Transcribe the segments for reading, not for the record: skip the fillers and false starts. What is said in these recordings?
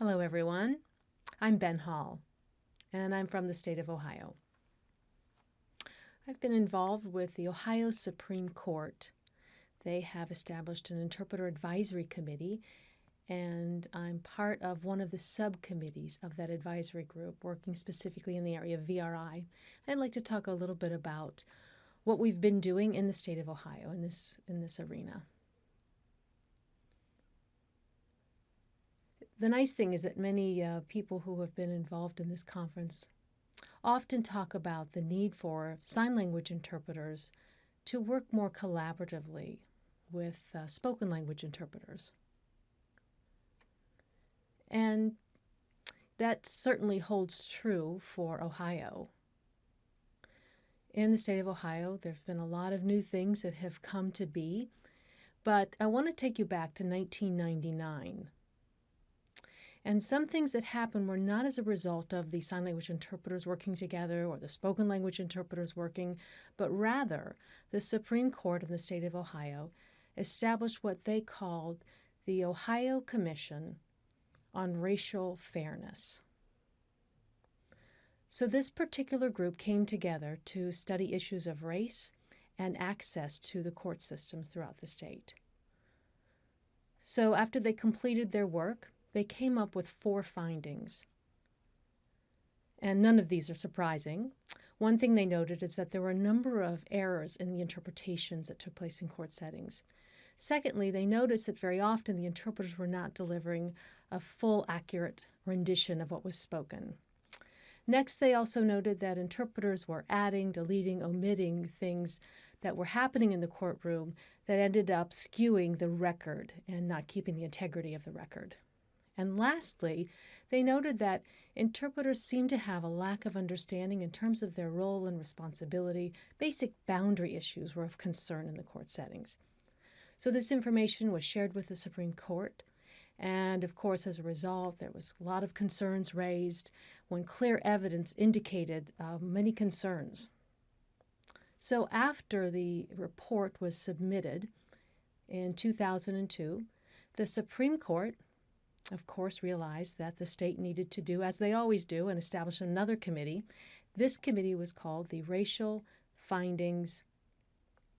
Hello, everyone. I'm Ben Hall, and I'm from the state of Ohio. I've been involved with the Ohio Supreme Court. They have established an interpreter advisory committee, and I'm part of one of the subcommittees of that advisory group, working specifically in the area of VRI. I'd like to talk a little bit about what we've been doing in the state of Ohio in this arena. The nice thing is that many people who have been involved in this conference often talk about the need for sign language interpreters to work more collaboratively with spoken language interpreters. And that certainly holds true for Ohio. In the state of Ohio, there have been a lot of new things that have come to be, but I want to take you back to 1999. And some things that happened were not as a result of the sign language interpreters working together or the spoken language interpreters working, but rather the Supreme Court in the state of Ohio established what they called the Ohio Commission on Racial Fairness. So this particular group came together to study issues of race and access to the court systems throughout the state. So after they completed their work, they came up with 4 findings. And none of these are surprising. One thing they noted is that there were a number of errors in the interpretations that took place in court settings. Secondly, they noticed that very often the interpreters were not delivering a full, accurate rendition of what was spoken. Next, they also noted that interpreters were adding, deleting, omitting things that were happening in the courtroom that ended up skewing the record and not keeping the integrity of the record. And lastly, they noted that interpreters seemed to have a lack of understanding in terms of their role and responsibility. Basic boundary issues were of concern in the court settings. So this information was shared with the Supreme Court. And of course, as a result, there was a lot of concerns raised when clear evidence indicated many concerns. So after the report was submitted in 2002, the Supreme Court of course, realized that the state needed to do, as they always do, and establish another committee. This committee was called the Racial Findings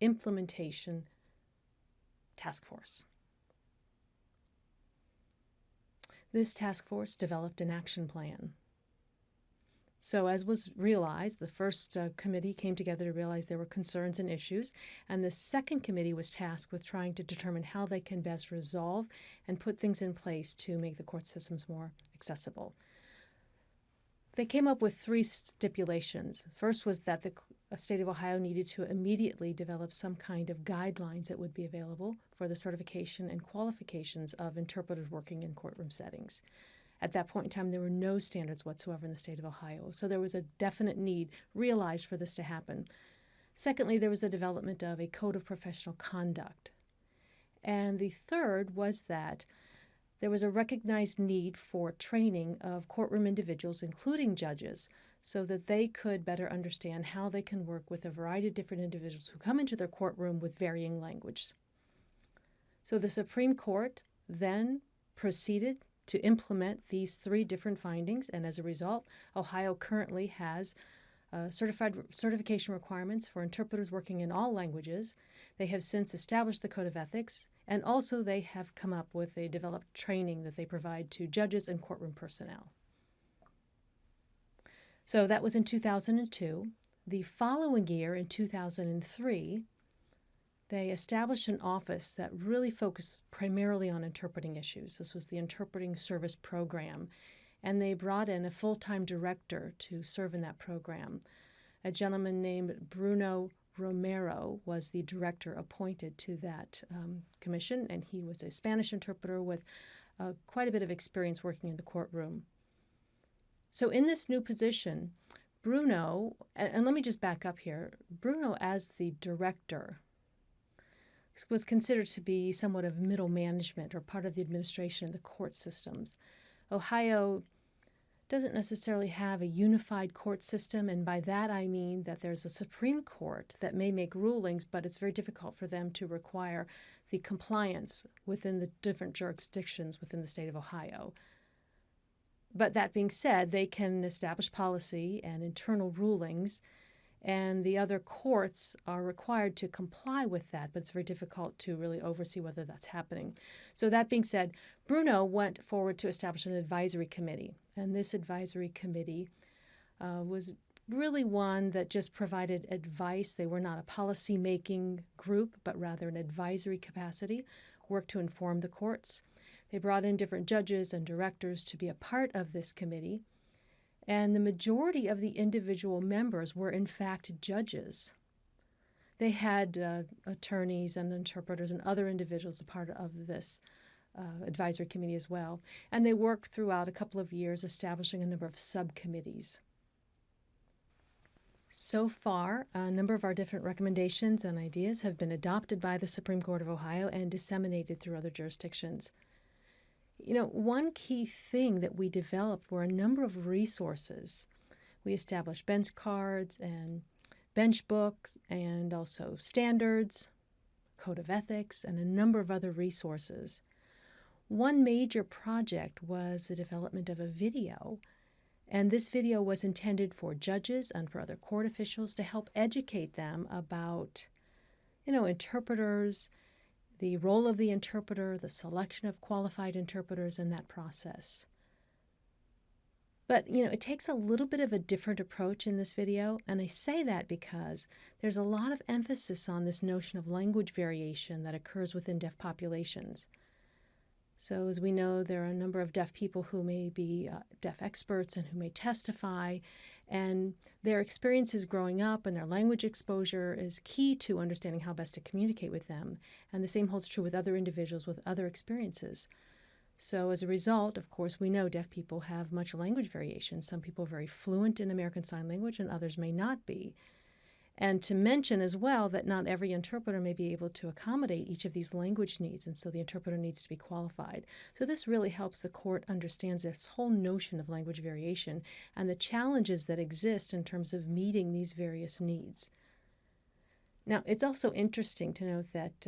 Implementation Task Force. This task force developed an action plan. So as was realized, the first committee came together to realize there were concerns and issues, and the second committee was tasked with trying to determine how they can best resolve and put things in place to make the court systems more accessible. They came up with 3 stipulations. First was that the state of Ohio needed to immediately develop some kind of guidelines that would be available for the certification and qualifications of interpreters working in courtroom settings. At that point in time, there were no standards whatsoever in the state of Ohio, so there was a definite need realized for this to happen. Secondly, there was the development of a code of professional conduct. And the third was that there was a recognized need for training of courtroom individuals, including judges, so that they could better understand how they can work with a variety of different individuals who come into their courtroom with varying language. So the Supreme Court then proceeded to implement these 3 different findings, and as a result, Ohio currently has certification requirements for interpreters working in all languages. They have since established the Code of Ethics, and also they have come up with a developed training that they provide to judges and courtroom personnel. So that was in 2002. The following year, in 2003, they established an office that really focused primarily on interpreting issues. This was the Interpreting Service Program, and they brought in a full-time director to serve in that program. A gentleman named Bruno Romero was the director appointed to that commission, and he was a Spanish interpreter with quite a bit of experience working in the courtroom. So in this new position, Bruno, and let me just back up here, Bruno as the director was considered to be somewhat of middle management or part of the administration of the court systems. Ohio doesn't necessarily have a unified court system, and by that I mean that there's a Supreme Court that may make rulings, but it's very difficult for them to require the compliance within the different jurisdictions within the state of Ohio. But that being said, they can establish policy and internal rulings, and the other courts are required to comply with that, but it's very difficult to really oversee whether that's happening. So that being said, Bruno went forward to establish an advisory committee, and this advisory committee was really one that just provided advice. They were not a policy-making group, but rather an advisory capacity, worked to inform the courts. They brought in different judges and directors to be a part of this committee, and the majority of the individual members were in fact judges. They had attorneys and interpreters and other individuals a part of this advisory committee as well, and they worked throughout a couple of years establishing a number of subcommittees. So far, a number of our different recommendations and ideas have been adopted by the Supreme Court of Ohio and disseminated through other jurisdictions. You know, one key thing that we developed were a number of resources. We established bench cards and bench books and also standards, code of ethics, and a number of other resources. One major project was the development of a video, and this video was intended for judges and for other court officials to help educate them about, interpreters, the role of the interpreter, the selection of qualified interpreters in that process. But, it takes a little bit of a different approach in this video, and I say that because there's a lot of emphasis on this notion of language variation that occurs within deaf populations. So as we know, there are a number of deaf people who may be deaf experts and who may testify, and their experiences growing up and their language exposure is key to understanding how best to communicate with them. And the same holds true with other individuals with other experiences. So as a result, of course, we know deaf people have much language variation. Some people are very fluent in American Sign Language and others may not be. And to mention as well that not every interpreter may be able to accommodate each of these language needs, and so the interpreter needs to be qualified. So this really helps the court understand this whole notion of language variation and the challenges that exist in terms of meeting these various needs. Now, it's also interesting to note that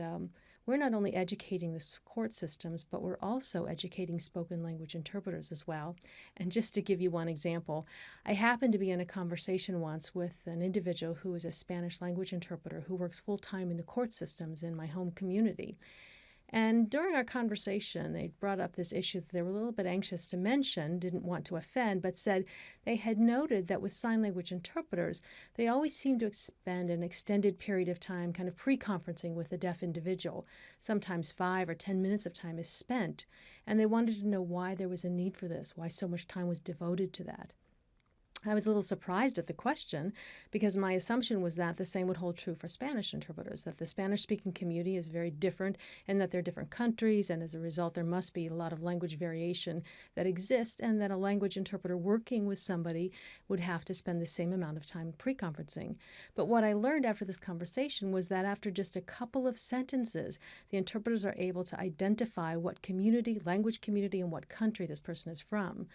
we're not only educating the court systems, but we're also educating spoken language interpreters as well. And just to give you one example, I happened to be in a conversation once with an individual who is a Spanish language interpreter who works full-time in the court systems in my home community. And during our conversation, they brought up this issue that they were a little bit anxious to mention, didn't want to offend, but said they had noted that with sign language interpreters, they always seem to spend an extended period of time kind of pre-conferencing with the deaf individual. Sometimes 5 or 10 minutes of time is spent, and they wanted to know why there was a need for this, why so much time was devoted to that. I was a little surprised at the question because my assumption was that the same would hold true for Spanish interpreters, that the Spanish-speaking community is very different and that they're different countries, and as a result there must be a lot of language variation that exists, and that a language interpreter working with somebody would have to spend the same amount of time pre-conferencing. But what I learned after this conversation was that after just a couple of sentences, the interpreters are able to identify what community, language community, and what country this person is from.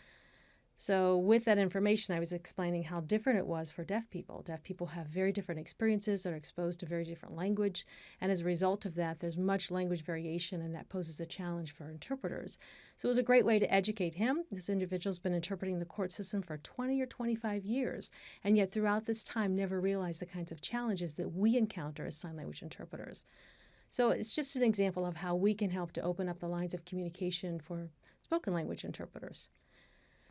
So with that information, I was explaining how different it was for deaf people. Deaf people have very different experiences, are exposed to very different language, and as a result of that, there's much language variation, and that poses a challenge for interpreters. So it was a great way to educate him. This individual's been interpreting the court system for 20 or 25 years, and yet throughout this time never realized the kinds of challenges that we encounter as sign language interpreters. So it's just an example of how we can help to open up the lines of communication for spoken language interpreters.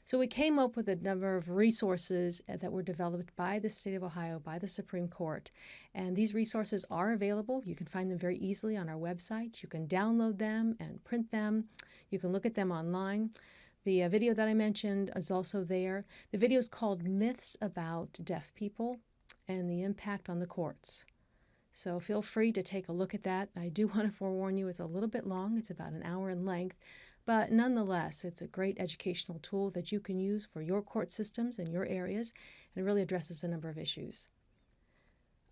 So we came up with a number of resources that were developed by the state of Ohio, by the Supreme Court, and these resources are available. You can find them very easily on our website. You can download them and print them. You can look at them online. The video that I mentioned is also there. The video is called Myths About Deaf People and the Impact on the Courts. So feel free to take a look at that. I do want to forewarn you, it's a little bit long. It's about an hour in length. But nonetheless, it's a great educational tool that you can use for your court systems and your areas, and it really addresses a number of issues.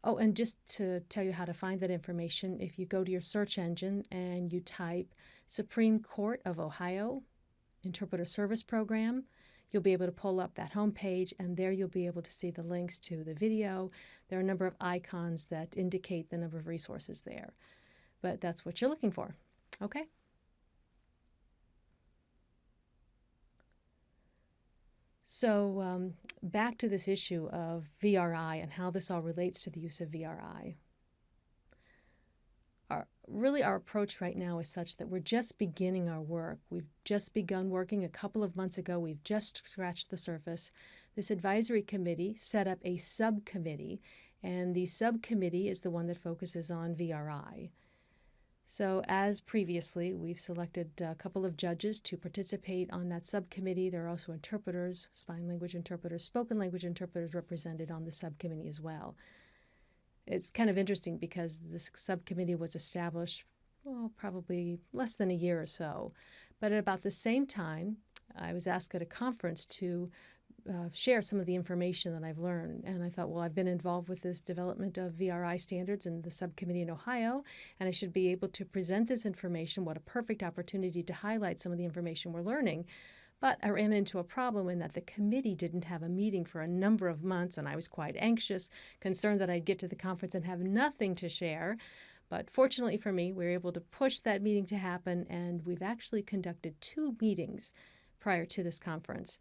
Oh, and just to tell you how to find that information, if you go to your search engine and you type Supreme Court of Ohio Interpreter Service Program, you'll be able to pull up that homepage, and there you'll be able to see the links to the video. There are a number of icons that indicate the number of resources there. But that's what you're looking for. Okay? So back to this issue of VRI and how this all relates to the use of VRI. Our approach right now is such that we're just beginning our work. We've just begun working a couple of months ago. We've just scratched the surface. This advisory committee set up a subcommittee, and the subcommittee is the one that focuses on VRI. So as previously, we've selected a couple of judges to participate on that subcommittee. There are also interpreters, sign language interpreters, spoken language interpreters represented on the subcommittee as well. It's kind of interesting because this subcommittee was established, probably less than a year or so. But at about the same time, I was asked at a conference to share some of the information that I've learned. And I thought, well, I've been involved with this development of VRI standards in the subcommittee in Ohio, and I should be able to present this information. What a perfect opportunity to highlight some of the information we're learning. But I ran into a problem in that the committee didn't have a meeting for a number of months, and I was quite anxious, concerned that I'd get to the conference and have nothing to share. But fortunately for me, we were able to push that meeting to happen, and we've actually conducted 2 meetings prior to this conference.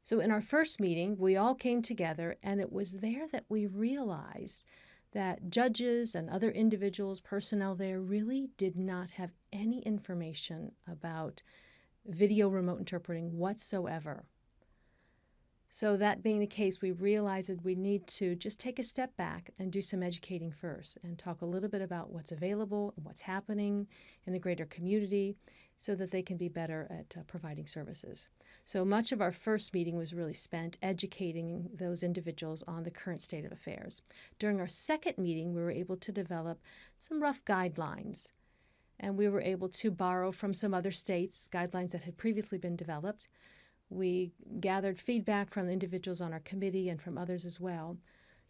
So in our first meeting, we all came together, and it was there that we realized that judges and other individuals, personnel there, really did not have any information about video remote interpreting whatsoever. So that being the case, we realized that we need to just take a step back and do some educating first and talk a little bit about what's available and what's happening in the greater community so that they can be better at providing services. So much of our first meeting was really spent educating those individuals on the current state of affairs. During our second meeting, we were able to develop some rough guidelines, and we were able to borrow from some other states guidelines that had previously been developed. We gathered feedback from the individuals on our committee and from others as well.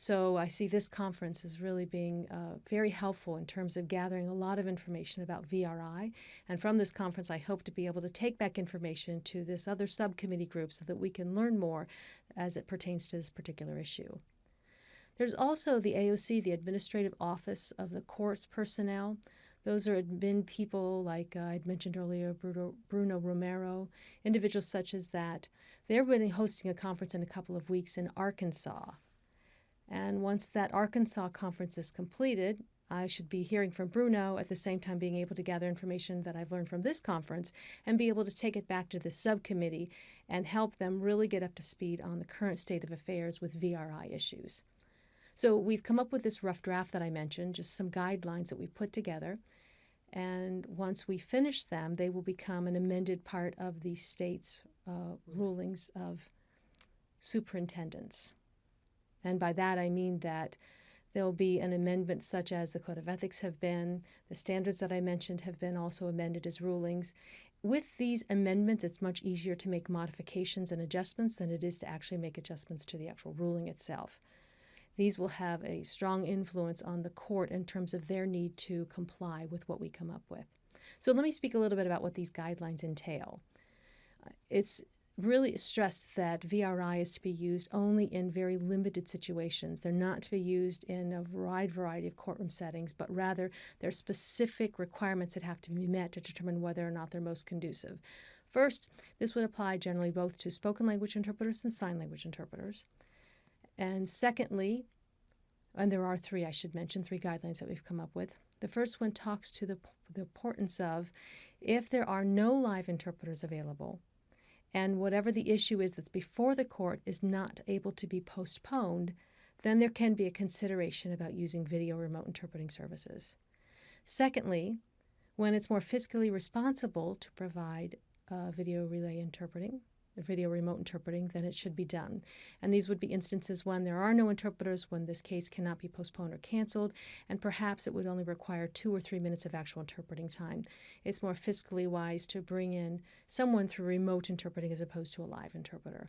So I see this conference as really being very helpful in terms of gathering a lot of information about VRI. And from this conference, I hope to be able to take back information to this other subcommittee group so that we can learn more as it pertains to this particular issue. There's also the AOC, the Administrative Office of the Courts Personnel. Those are admin people like I'd mentioned earlier, Bruno Romero, individuals such as that. They're really hosting a conference in a couple of weeks in Arkansas. And once that Arkansas conference is completed, I should be hearing from Bruno at the same time being able to gather information that I've learned from this conference and be able to take it back to the subcommittee and help them really get up to speed on the current state of affairs with VRI issues. So we've come up with this rough draft that I mentioned, just some guidelines that we put together. And once we finish them, they will become an amended part of the state's rulings of superintendents. And by that I mean that there'll be an amendment such as the Code of Ethics have been, the standards that I mentioned have been also amended as rulings. With these amendments, it's much easier to make modifications and adjustments than it is to actually make adjustments to the actual ruling itself. These will have a strong influence on the court in terms of their need to comply with what we come up with. So let me speak a little bit about what these guidelines entail. It's really stressed that VRI is to be used only in very limited situations. They're not to be used in a wide variety of courtroom settings, but rather there are specific requirements that have to be met to determine whether or not they're most conducive. First, this would apply generally both to spoken language interpreters and sign language interpreters. And secondly, and there are 3, I should mention, 3 guidelines that we've come up with. The first one talks to the importance of if there are no live interpreters available and whatever the issue is that's before the court is not able to be postponed, then there can be a consideration about using video remote interpreting services. Secondly, when it's more fiscally responsible to provide video remote interpreting, then it should be done. And these would be instances when there are no interpreters, when this case cannot be postponed or canceled, and perhaps it would only require 2 or 3 minutes of actual interpreting time. It's more fiscally wise to bring in someone through remote interpreting as opposed to a live interpreter.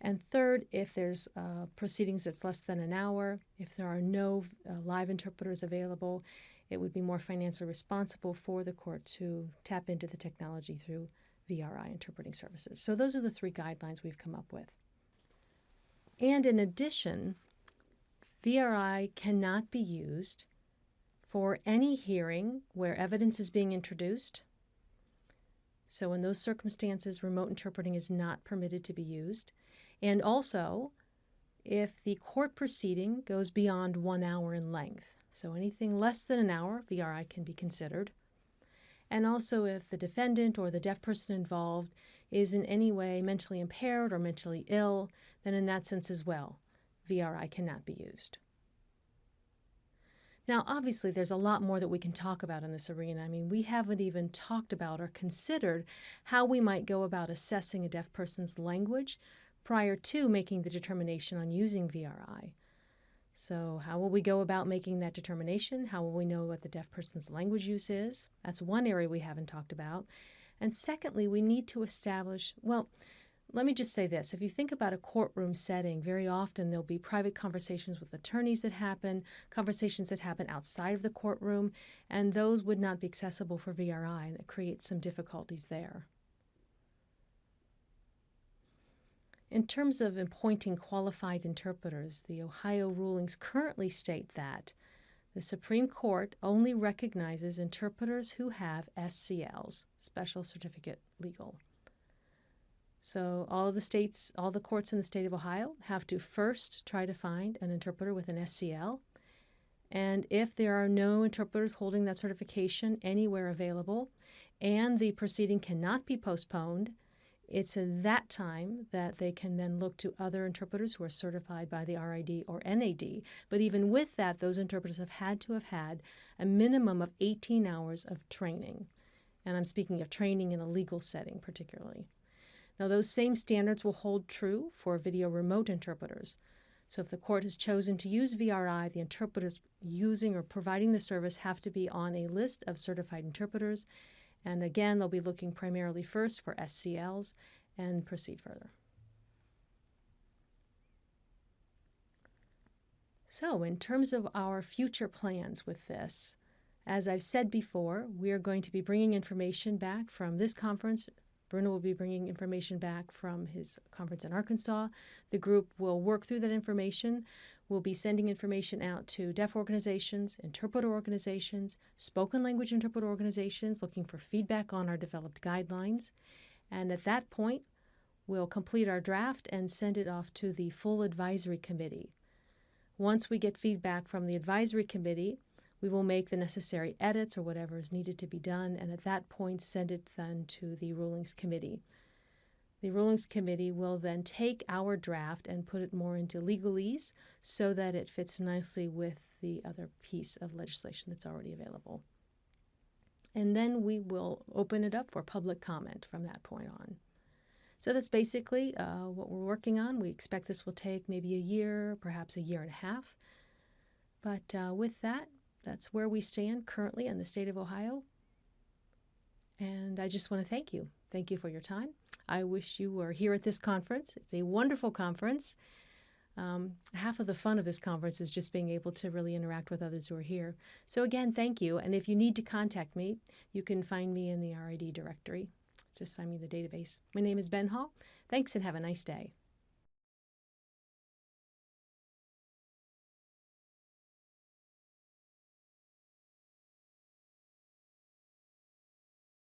And third, if there's proceedings that's less than an hour, if there are no live interpreters available, it would be more financially responsible for the court to tap into the technology through VRI interpreting services. So those are the 3 guidelines we've come up with. And in addition, VRI cannot be used for any hearing where evidence is being introduced. So in those circumstances, remote interpreting is not permitted to be used. and also if the court proceeding goes beyond 1 hour in length. So anything less than an hour, VRI can be considered. And also if the defendant or the deaf person involved is in any way mentally impaired or mentally ill, then in that sense as well, VRI cannot be used. Now, obviously, there's a lot more that we can talk about in this arena. I mean, we haven't even talked about or considered how we might go about assessing a deaf person's language prior to making the determination on using VRI. So how will we go about making that determination? How will we know what the deaf person's language use is? That's one area we haven't talked about. And secondly, we need to establish, well, let me just say this. If you think about a courtroom setting, very often there'll be private conversations with attorneys that happen, conversations that happen outside of the courtroom, and those would not be accessible for VRI, and that creates some difficulties there. In terms of appointing qualified interpreters, the Ohio rulings currently state that the Supreme Court only recognizes interpreters who have SCLs, Special Certificate Legal. So all the courts in the state of Ohio have to first try to find an interpreter with an SCL. And if there are no interpreters holding that certification anywhere available and the proceeding cannot be postponed, it's at that time that they can then look to other interpreters who are certified by the RID or NAD. But even with that, those interpreters have had a minimum of 18 hours of training. And I'm speaking of training in a legal setting particularly. Now, those same standards will hold true for video remote interpreters. So if the court has chosen to use VRI, the interpreters using or providing the service have to be on a list of certified interpreters. And again, they'll be looking primarily first for SCLs and proceed further. So in terms of our future plans with this, as I've said before, we are going to be bringing information back from this conference. Bruno will be bringing information back from his conference in Arkansas. The group will work through that information. We'll be sending information out to deaf organizations, interpreter organizations, spoken language interpreter organizations, looking for feedback on our developed guidelines. And at that point, we'll complete our draft and send it off to the full advisory committee. Once we get feedback from the advisory committee, we will make the necessary edits or whatever is needed to be done, and at that point send it then to the rulings committee. The rulings committee will then take our draft and put it more into legalese so that it fits nicely with the other piece of legislation that's already available. And then we will open it up for public comment from that point on. So that's basically what we're working on. We expect this will take maybe a year, perhaps a year and a half. But with that, that's where we stand currently in the state of Ohio. And I just want to thank you. Thank you for your time. I wish you were here at this conference. It's a wonderful conference. Half of the fun of this conference is just being able to really interact with others who are here. So again, thank you. And if you need to contact me, you can find me in the RID directory. Just find me in the database. My name is Ben Hall. Thanks and have a nice day.